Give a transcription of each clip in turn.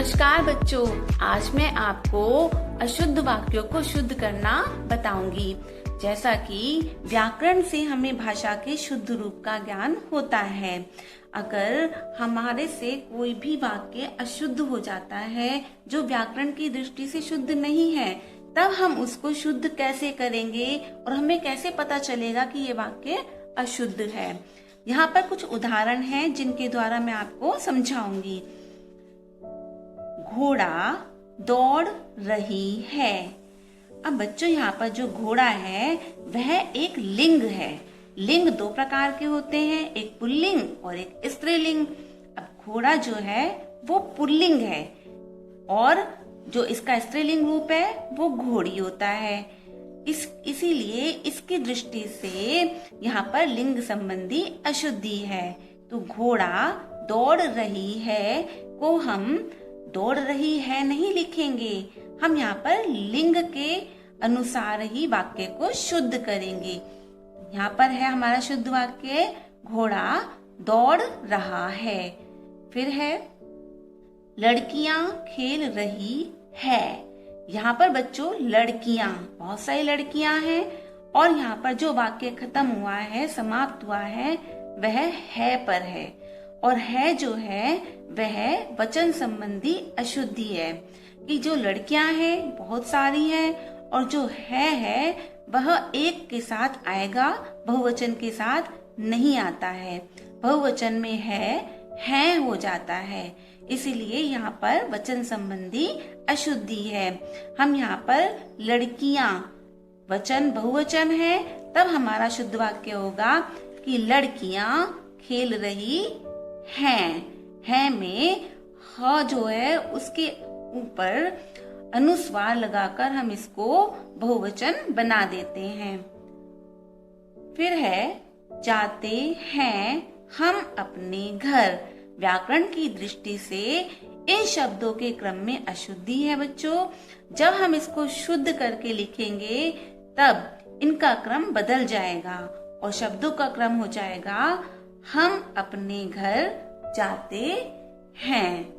नमस्कार बच्चों, आज मैं आपको अशुद्ध वाक्यों को शुद्ध करना बताऊंगी। जैसा कि व्याकरण से हमें भाषा के शुद्ध रूप का ज्ञान होता है। अगर हमारे से कोई भी वाक्य अशुद्ध हो जाता है जो व्याकरण की दृष्टि से शुद्ध नहीं है, तब हम उसको शुद्ध कैसे करेंगे और हमें कैसे पता चलेगा कि ये वाक्य अशुद्ध है। यहाँ पर कुछ उदाहरण हैं जिनके द्वारा मैं आपको समझाऊंगी। घोड़ा दौड़ रही है। अब बच्चों, यहाँ पर जो घोड़ा है वह एक लिंग है। लिंग दो प्रकार के होते हैं, एक पुल्लिंग और एक स्त्रीलिंग। अब घोड़ा जो है वो पुल्लिंग है और जो इसका स्त्रीलिंग रूप है वो घोड़ी होता है। इसीलिए इसकी दृष्टि से यहाँ पर लिंग संबंधी अशुद्धि है। तो घोड़ा दौड़ रही है को हम दौड़ रही है नहीं लिखेंगे, हम यहाँ पर लिंग के अनुसार ही वाक्य को शुद्ध करेंगे। यहाँ पर है हमारा शुद्ध वाक्य, घोड़ा दौड़ रहा है। फिर है लड़कियां खेल रही है। यहाँ पर बच्चों लड़कियां, बहुत सारी लड़कियां हैं और यहाँ पर जो वाक्य खत्म हुआ है, समाप्त हुआ है, वह है पर है। और है जो है वह वचन संबंधी अशुद्धि है कि जो लड़कियां हैं बहुत सारी हैं और जो है वह एक के साथ आएगा, बहुवचन के साथ नहीं आता है। बहुवचन में है हो जाता है, इसीलिए यहाँ पर वचन संबंधी अशुद्धि है। हम यहाँ पर लड़कियां वचन बहुवचन है, तब हमारा शुद्ध वाक्य होगा कि लड़कियां खेल रही है में ह जो है उसके ऊपर अनुस्वार लगाकर हम इसको बहुवचन बना देते हैं। फिर है जाते हैं हम अपने घर। व्याकरण की दृष्टि से इन शब्दों के क्रम में अशुद्धि है बच्चों। जब हम इसको शुद्ध करके लिखेंगे तब इनका क्रम बदल जाएगा और शब्दों का क्रम हो जाएगा हम अपने घर जाते हैं।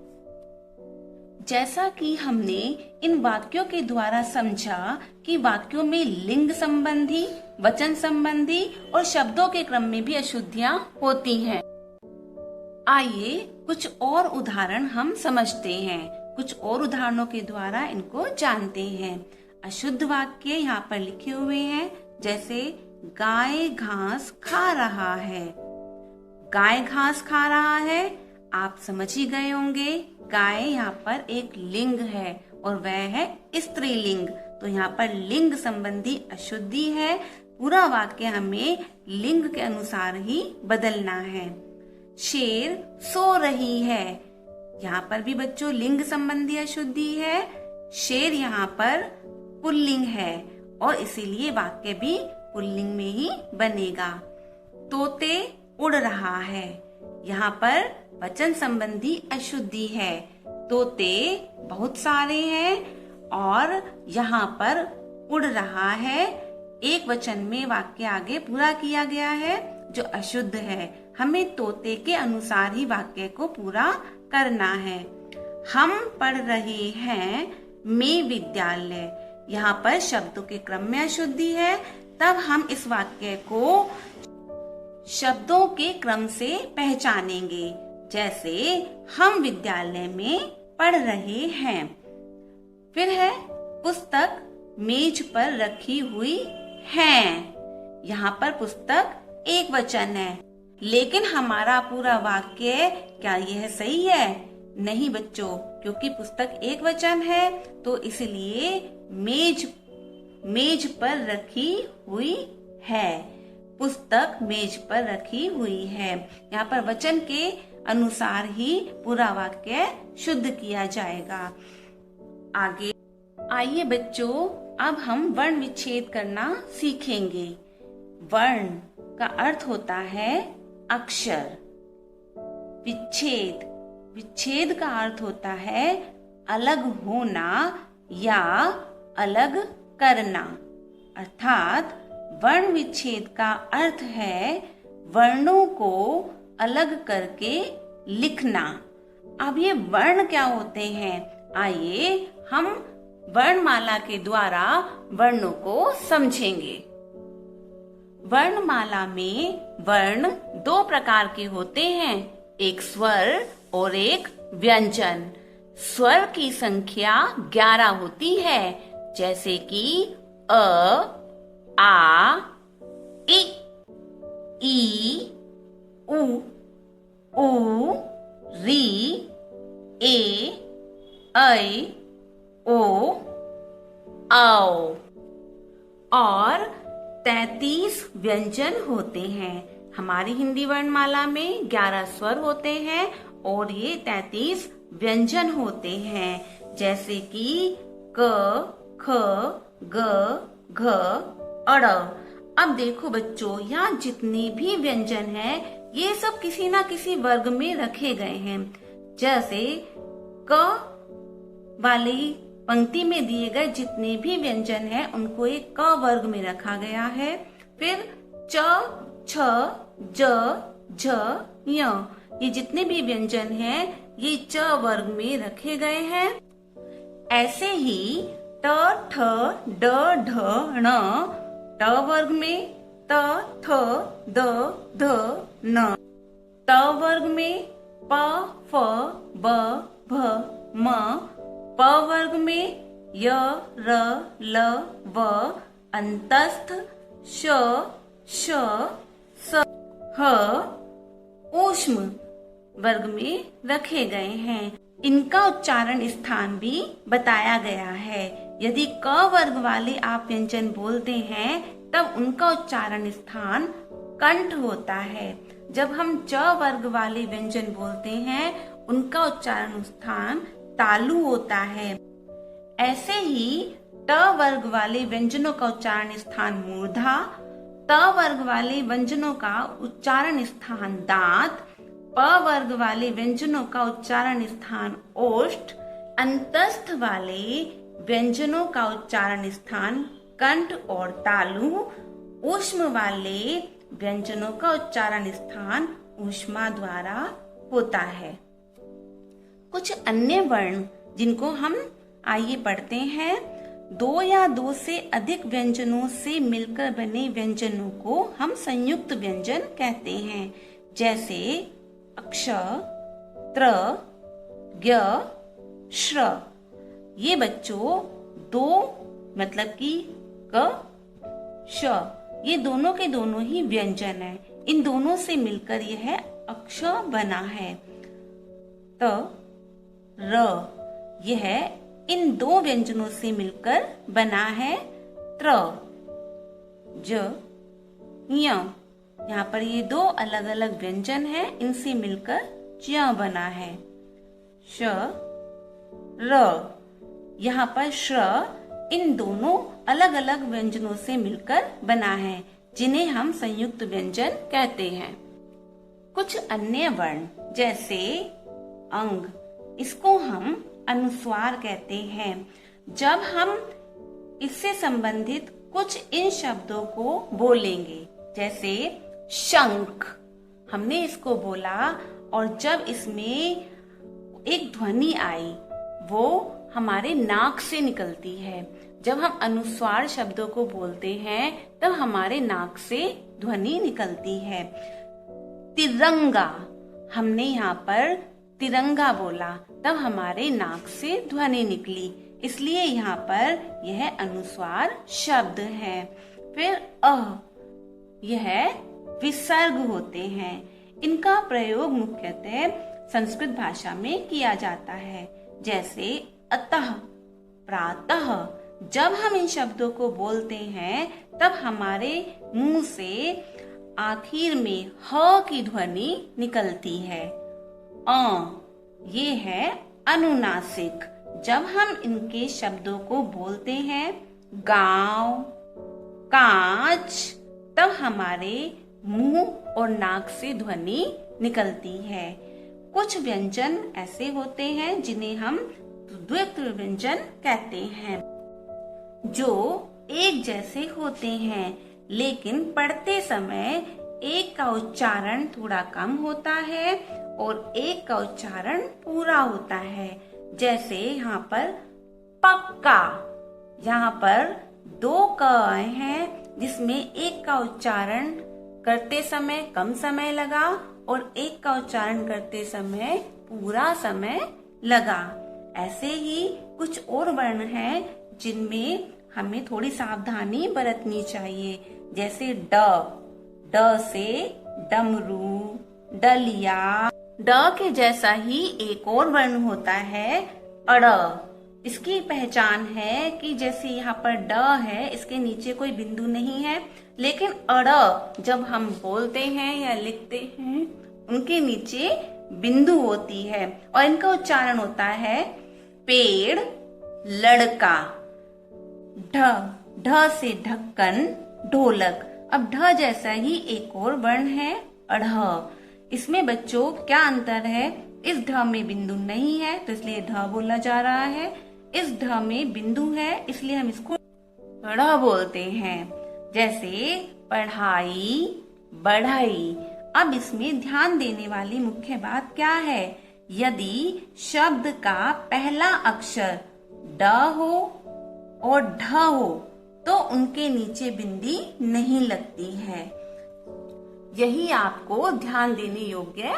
जैसा कि हमने इन वाक्यों के द्वारा समझा कि वाक्यों में लिंग संबंधी, वचन संबंधी और शब्दों के क्रम में भी अशुद्धियां होती हैं। आइए कुछ और उदाहरण हम समझते हैं। कुछ और उदाहरणों के द्वारा इनको जानते हैं। अशुद्ध वाक्य यहाँ पर लिखे हुए हैं, जैसे गाय घास खा रहा है। गाय घास खा रहा है, आप समझ ही गए होंगे। गाय यहाँ पर एक लिंग है और वह है स्त्रीलिंग, तो यहाँ पर लिंग संबंधी अशुद्धि है। पूरा वाक्य हमें लिंग के अनुसार ही बदलना है। शेर सो रही है, यहाँ पर भी बच्चों लिंग संबंधी अशुद्धि है। शेर यहाँ पर पुल्लिंग है और इसीलिए वाक्य भी पुल्लिंग में ही बनेगा। तोते उड़ रहा है, यहाँ पर वचन संबंधी अशुद्धि है। तोते बहुत सारे हैं और यहाँ पर उड़ रहा है, एक वचन में वाक्य आगे पूरा किया गया है जो अशुद्ध है। हमें तोते के अनुसार ही वाक्य को पूरा करना है। हम पढ़ रहे हैं में विद्यालय, यहाँ पर शब्दों के क्रम में अशुद्धि है, तब हम इस वाक्य को शब्दों के क्रम से पहचानेंगे। जैसे हम विद्यालय में पढ़ रहे हैं। फिर है पुस्तक मेज पर रखी हुई है, यहाँ पर पुस्तक एक वचन है, लेकिन हमारा पूरा वाक्य क्या यह सही है? नहीं बच्चों, क्योंकि पुस्तक एक वचन है तो इसलिए मेज पर रखी हुई है। पुस्तक मेज पर रखी हुई है, यहाँ पर वचन के अनुसार ही पूरा वाक्य शुद्ध किया जाएगा। आगे आइए बच्चों, अब हम वर्ण विच्छेद करना सीखेंगे। वर्ण का अर्थ होता है अक्षर। विच्छेद का अर्थ होता है अलग होना या अलग करना। अर्थात वर्ण विच्छेद का अर्थ है वर्णों को अलग करके लिखना। अब ये वर्ण क्या होते हैं, आइए हम वर्णमाला के द्वारा वर्णों को समझेंगे। वर्णमाला में वर्ण दो प्रकार के होते हैं, एक स्वर और एक व्यंजन। स्वर की संख्या 11 होती है, जैसे कि अ, आ, इ, ई, उ, ऊ, री, ए, ऐ, ओ, औ। और 33 व्यंजन होते हैं। हमारी हिंदी वर्णमाला में 11 स्वर होते हैं और ये 33 व्यंजन होते हैं, जैसे कि क, ख, ग, घ, अड़। अब देखो बच्चों, यहाँ जितने भी व्यंजन हैं ये सब किसी ना किसी वर्ग में रखे गए हैं। जैसे क वाली पंक्ति में दिए गए जितने भी व्यंजन हैं उनको एक क वर्ग में रखा गया है। फिर च, छ, ज, झ, य, ये जितने भी व्यंजन हैं ये च वर्ग में रखे गए हैं। ऐसे ही ट, ठ, ड, ढ, ण ट वर्ग में, त, थ, द, ध, न त वर्ग में, प, फ, ब, भ, म प वर्ग में, य, र, ल, व अंतस्थ, श, श, स, ह ऊष्म वर्ग में रखे गए हैं। इनका उच्चारण स्थान भी बताया गया है। यदि क वर्ग वाले आप व्यंजन बोलते हैं तब उनका उच्चारण स्थान कंठ होता है। जब हम च वर्ग वाले व्यंजन बोलते हैं उनका उच्चारण स्थान तालु होता है। ऐसे ही ट वर्ग वाले व्यंजनों का उच्चारण स्थान मूर्धा, त वर्ग वाले व्यंजनों का उच्चारण स्थान दांत, प वर्ग वाले व्यंजनों का उच्चारण स्थान ओष्ठ, अंतस्थ वाले व्यंजनों का उच्चारण स्थान कंठ और तालु, ऊष्म वाले व्यंजनों का उच्चारण स्थान ऊष्मा द्वारा होता है। कुछ अन्य वर्ण जिनको हम आइए पढ़ते हैं। दो या दो से अधिक व्यंजनों से मिलकर बने व्यंजनों को हम संयुक्त व्यंजन कहते हैं, जैसे अक्ष, त्र, ज्ञ, श्र। ये बच्चों दो मतलब कि क, श, ये दोनों के दोनों ही व्यंजन है। इन दोनों से मिलकर यह अक्ष बना है। त, र, यह इन दो व्यंजनों से मिलकर बना है त्र। ज, य, यहाँ पर ये दो अलग अलग व्यंजन हैं, इनसे मिलकर च बना है। श, र, यहाँ पर श्र इन दोनों अलग अलग व्यंजनों से मिलकर बना है, जिन्हें हम संयुक्त व्यंजन कहते हैं। कुछ अन्य वर्ण जैसे अंग, इसको हम अनुस्वार कहते हैं। जब हम इससे संबंधित कुछ इन शब्दों को बोलेंगे, जैसे शंख, हमने इसको बोला और जब इसमें एक ध्वनि आई वो हमारे नाक से निकलती है। जब हम अनुस्वार शब्दों को बोलते हैं तब हमारे नाक से ध्वनि निकलती है। तिरंगा, हमने यहाँ पर तिरंगा बोला तब हमारे नाक से ध्वनि निकली, इसलिए यहाँ पर यह अनुस्वार शब्द है। फिर यह विसर्ग होते हैं। इनका प्रयोग मुख्यतः संस्कृत भाषा में किया जाता है, जैसे अतः, प्रातः। जब हम इन शब्दों को बोलते हैं तब हमारे मुंह से आखिर में ह की ध्वनि निकलती है। ये है अनुनासिक। जब हम इनके शब्दों को बोलते हैं गांव, कांच, तब हमारे मुंह और नाक से ध्वनि निकलती है। कुछ व्यंजन ऐसे होते हैं जिन्हें हम द्वित्व व्यंजन कहते हैं, जो एक जैसे होते हैं लेकिन पढ़ते समय एक का उच्चारण थोड़ा कम होता है और एक का उच्चारण पूरा होता है। जैसे यहाँ पर पक्का, यहाँ पर 2 क आए हैं जिसमें एक का उच्चारण करते समय कम समय लगा और एक का उच्चारण करते समय पूरा समय लगा। ऐसे ही कुछ और वर्ण हैं जिनमें हमें थोड़ी सावधानी बरतनी चाहिए। जैसे ड से डमरू, डलिया। ड के जैसा ही एक और वर्ण होता है अड़। इसकी पहचान है कि जैसे यहाँ पर ड है, इसके नीचे कोई बिंदु नहीं है, लेकिन अड़ जब हम बोलते हैं या लिखते हैं उनके नीचे बिंदु होती है और इनका उच्चारण होता है पेड़, लड़का। ढ से ढक्कन, ढोलक। अब ढ जैसा ही एक और वर्ण है अढ़। इसमें बच्चों क्या अंतर है? इस ढ में बिंदु नहीं है तो इसलिए ढ बोला जा रहा है। इस ढ में बिंदु है इसलिए हम इसको ढ़ बोलते हैं। जैसे पढ़ाई, बढ़ाई। अब इसमें ध्यान देने वाली मुख्य बात क्या है? यदि शब्द का पहला अक्षर ड हो और ढ हो तो उनके नीचे बिंदी नहीं लगती है। यही आपको ध्यान देने योग्य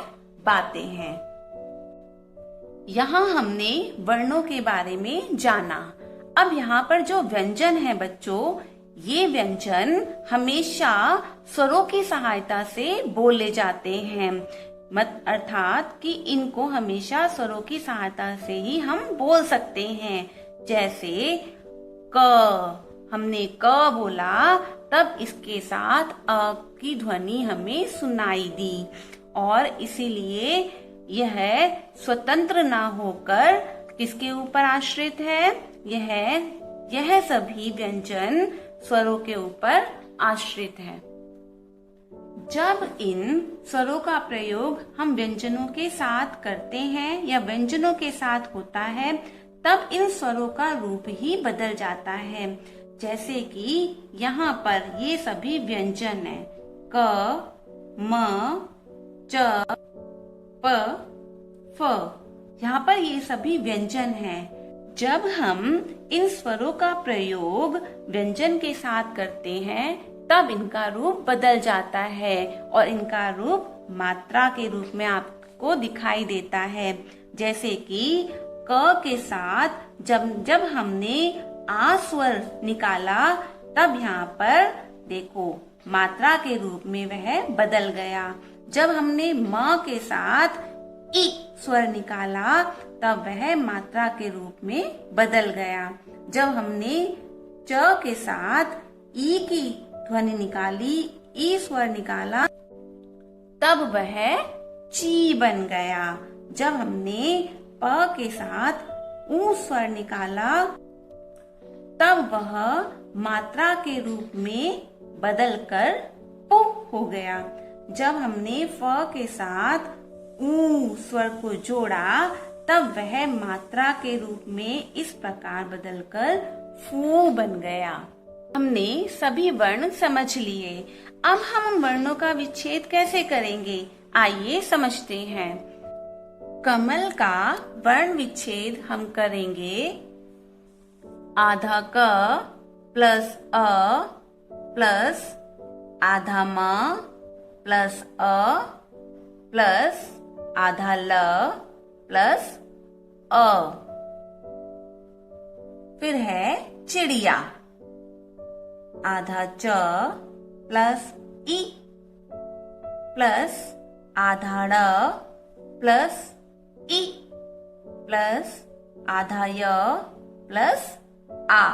बातें हैं। यहाँ हमने वर्णों के बारे में जाना। अब यहाँ पर जो व्यंजन है बच्चों, ये व्यंजन हमेशा स्वरों की सहायता से बोले जाते हैं। अर्थात कि इनको हमेशा स्वरों की सहायता से ही हम बोल सकते हैं। जैसे क, हमने क बोला तब इसके साथ अ की ध्वनि हमें सुनाई दी और इसीलिए यह स्वतंत्र ना होकर किसके ऊपर आश्रित है? यह सभी व्यंजन स्वरों के ऊपर आश्रित है। जब इन स्वरों का प्रयोग हम व्यंजनों के साथ करते हैं या व्यंजनों के साथ होता है तब इन स्वरों का रूप ही बदल जाता है। जैसे कि यहाँ पर ये सभी व्यंजन है क, म, च, प, फ। यहाँ पर ये सभी व्यंजन हैं। जब हम इन स्वरों का प्रयोग व्यंजन के साथ करते हैं तब इनका रूप बदल जाता है और इनका रूप मात्रा के रूप में आपको दिखाई देता है। जैसे कि क के साथ जब हमने आ स्वर निकाला तब यहाँ पर देखो मात्रा के रूप में वह बदल गया। जब हमने म के साथ ई स्वर निकाला तब वह मात्रा के रूप में बदल गया। जब हमने च के साथ ई की ध्वनि निकाली, ई स्वर निकाला तब वह ची बन गया। जब हमने प के साथ ऊ स्वर निकाला तब वह मात्रा के रूप में बदलकर पु हो गया। जब हमने फ के साथ ऊ स्वर को जोड़ा तब वह मात्रा के रूप में इस प्रकार बदलकर फू बन गया। हमने सभी वर्ण समझ लिए। अब हम उन वर्णों का विच्छेद कैसे करेंगे, आइए समझते हैं। कमल का वर्ण विच्छेद हम करेंगे आधा क प्लस अ प्लस आधा म प्लस अ प्लस आधा ल प्लस अ। फिर है चिड़िया, आधा च प्लस ई प्लस आधा ड़ प्लस ई प्लस आधा य प्लस आ।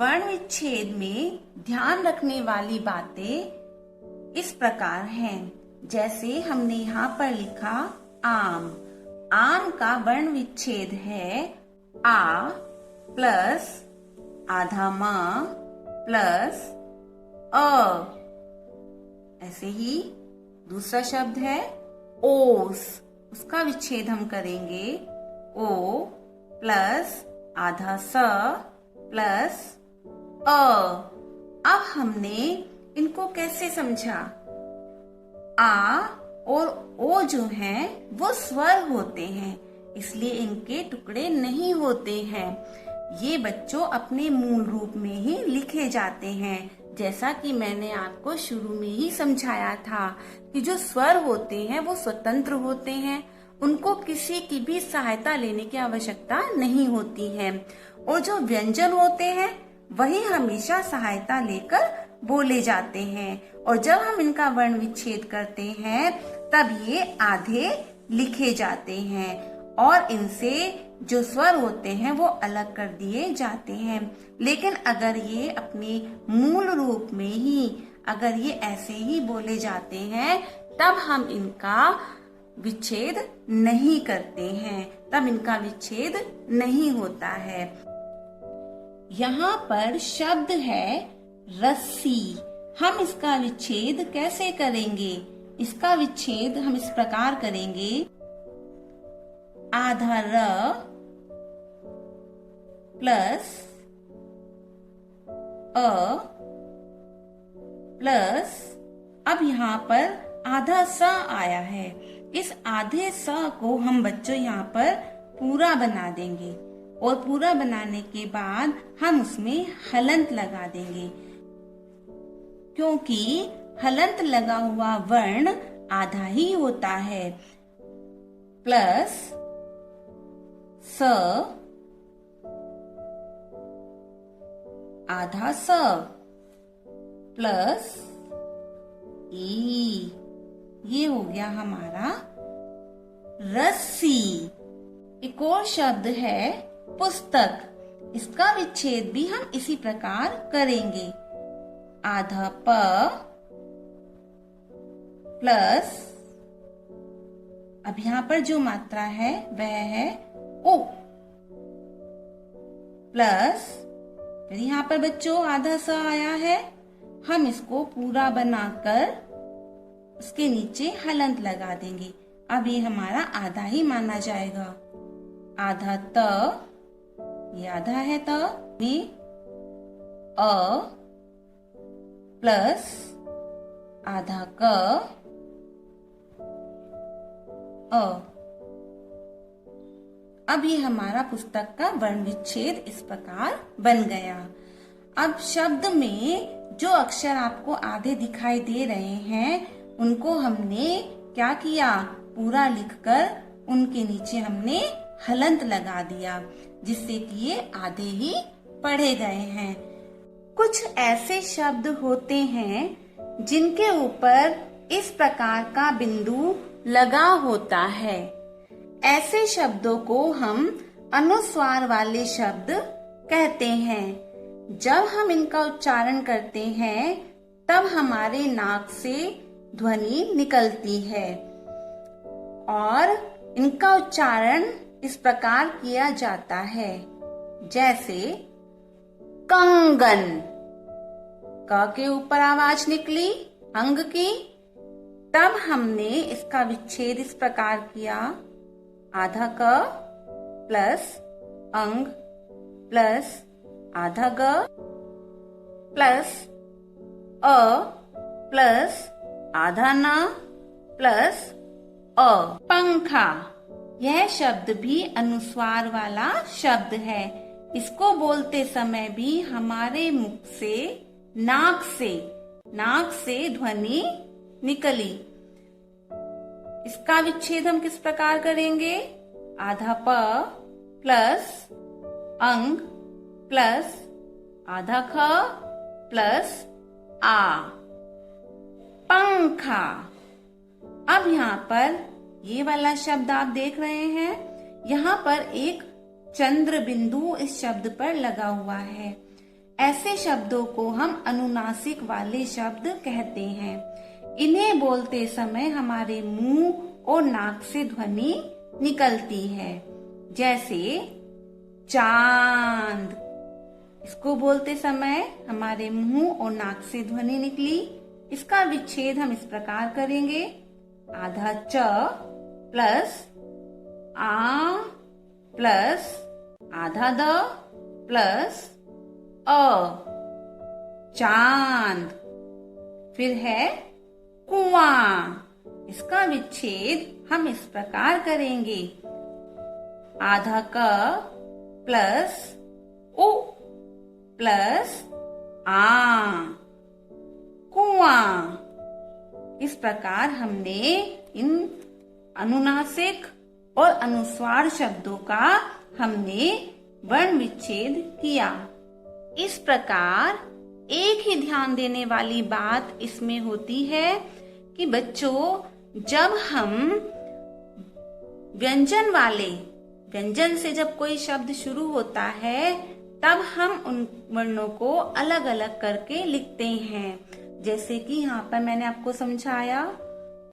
वर्ण विच्छेद में ध्यान रखने वाली बातें इस प्रकार हैं। जैसे हमने यहाँ पर लिखा आम। आम का वर्ण विच्छेद है आ प्लस आधा म प्लस अ। ऐसे ही दूसरा शब्द है ओस, उसका विच्छेद हम करेंगे ओ प्लस आधा स प्लस अ। अब हमने इनको कैसे समझा? आ और ओ जो हैं वो स्वर होते हैं, इसलिए इनके टुकड़े नहीं होते हैं। ये बच्चों अपने मूल रूप में ही लिखे जाते हैं, जैसा कि मैंने आपको शुरू में ही समझाया था कि जो स्वर होते हैं वो स्वतंत्र होते हैं, उनको किसी की भी सहायता लेने की आवश्यकता नहीं होती है। और जो व्यंजन होते हैं वही हमेशा सहायता लेकर बोले जाते हैं, और जब हम इनका वर्ण विच्छेद करते हैं तब ये आधे लिखे जाते हैं और इनसे जो स्वर होते हैं वो अलग कर दिए जाते हैं। लेकिन अगर ये अपने मूल रूप में ही अगर ये ऐसे ही बोले जाते हैं तब हम इनका विच्छेद नहीं करते हैं, तब इनका विच्छेद नहीं होता है। यहाँ पर शब्द है रस्सी। हम इसका विच्छेद कैसे करेंगे? इसका विच्छेद हम इस प्रकार करेंगे, आधा र प्लस अ प्लस, अब यहाँ पर आधा स आया है, इस आधे स को हम बच्चों यहाँ पर पूरा बना देंगे और पूरा बनाने के बाद हम उसमें हलंत लगा देंगे, क्योंकि हलंत लगा हुआ वर्ण आधा ही होता है। प्लस स आधा स प्लस ई, ये हो गया हमारा रस्सी। एक और शब्द है पुस्तक। इसका विच्छेद भी हम इसी प्रकार करेंगे, आधा प प्लस, अब यहाँ पर जो मात्रा है वह है ओ, प्लस फिर यहाँ पर बच्चों आधा सा आया है, हम इसको पूरा बनाकर उसके नीचे हलंत लगा देंगे। अब ये हमारा आधा ही माना जाएगा, आधा त, ये आधा है त में अ प्लस आधा क अ। अब ये हमारा पुस्तक का वर्ण विच्छेद इस प्रकार बन गया। अब शब्द में जो अक्षर आपको आधे दिखाई दे रहे हैं उनको हमने क्या किया, पूरा लिखकर उनके नीचे हमने हलंत लगा दिया, जिससे कि ये आधे ही पढ़े गए हैं। कुछ ऐसे शब्द होते हैं जिनके ऊपर इस प्रकार का बिंदु लगा होता है। ऐसे शब्दों को हम अनुस्वार वाले शब्द कहते हैं। जब हम इनका उच्चारण करते हैं तब हमारे नाक से ध्वनि निकलती है और इनका उच्चारण इस प्रकार किया जाता है, जैसे कंगन, क के ऊपर आवाज निकली अंग की, तब हमने इसका विच्छेद इस प्रकार किया, आधा क प्लस अंग प्लस आधा ग प्लस अ प्लस आधा न प्लस अ। पंखा, यह शब्द भी अनुस्वार वाला शब्द है। इसको बोलते समय भी हमारे मुख से नाक से ध्वनि निकली। इसका विच्छेद हम किस प्रकार करेंगे, आधा प प्लस अंग प्लस आधा ख प्लस आ, पंखा। अब यहाँ पर ये वाला शब्द आप देख रहे हैं, यहाँ पर एक चंद्र बिंदु इस शब्द पर लगा हुआ है। ऐसे शब्दों को हम अनुनासिक वाले शब्द कहते हैं। इन्हें बोलते समय हमारे मुंह और नाक से ध्वनि निकलती है, जैसे चांद। इसको बोलते समय हमारे मुंह और नाक से ध्वनि निकली। इसका विच्छेद हम इस प्रकार करेंगे, आधा च प्लस आ प्लस आधा द प्लस अ, चांद। फिर है कुआं। इसका विच्छेद हम इस प्रकार करेंगे। आधा क प्लस उ प्लस आ, कुआं। इस प्रकार हमने इन अनुनासिक और अनुस्वार शब्दों का हमने वर्ण विच्छेद किया। इस प्रकार एक ही ध्यान देने वाली बात इसमें होती है कि बच्चों, जब हम व्यंजन से जब कोई शब्द शुरू होता है तब हम उन वर्णों को अलग अलग करके लिखते हैं। जैसे कि यहाँ पर मैंने आपको समझाया,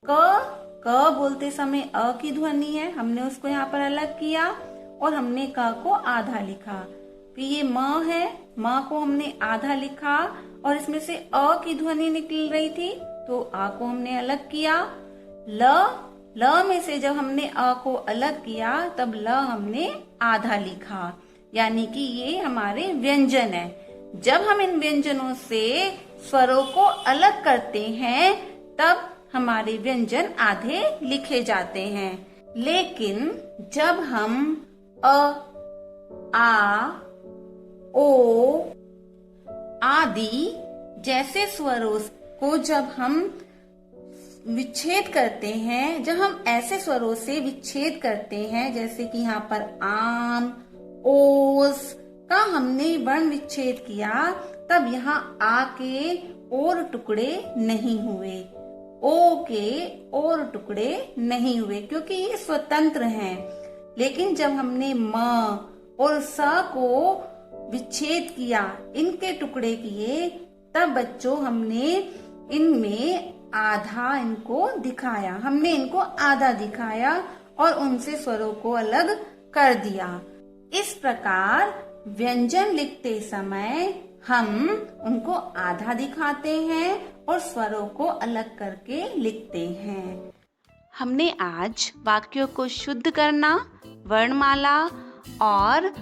क बोलते समय अ की ध्वनि है, हमने उसको यहाँ पर अलग किया और हमने क को आधा लिखा। फिर ये म है, म को हमने आधा लिखा और इसमें से अ की ध्वनि निकल रही थी तो आ को हमने अलग किया। ल में से जब हमने अ को अलग किया तब ल हमने आधा लिखा, यानी कि ये हमारे व्यंजन है। जब हम इन व्यंजनों से स्वरों को अलग करते हैं तब हमारे व्यंजन आधे लिखे जाते हैं। लेकिन जब हम अ, आ, ओ आदि जैसे स्वरों को जब हम विच्छेद करते हैं, जब हम ऐसे स्वरों से विच्छेद करते हैं, जैसे कि यहाँ पर आम, ओस का हमने वर्ण विच्छेद किया, तब यहाँ आ के और टुकड़े नहीं हुए, ओ के और टुकड़े नहीं हुए, क्योंकि ये स्वतंत्र हैं। लेकिन जब हमने म और स को विच्छेद किया, इनके टुकड़े किए, तब बच्चों हमने इनमें आधा इनको दिखाया, हमने इनको आधा दिखाया और उनसे स्वरों को अलग कर दिया। इस प्रकार व्यंजन लिखते समय हम उनको आधा दिखाते हैं और स्वरों को अलग करके लिखते हैं। हमने आज वाक्यों को शुद्ध करना, वर्णमाला और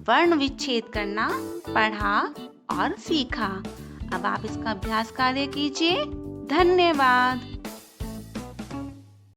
वर्ण विच्छेद करना पढ़ा और सीखा। अब आप इसका अभ्यास कार्य कीजिए। धन्यवाद।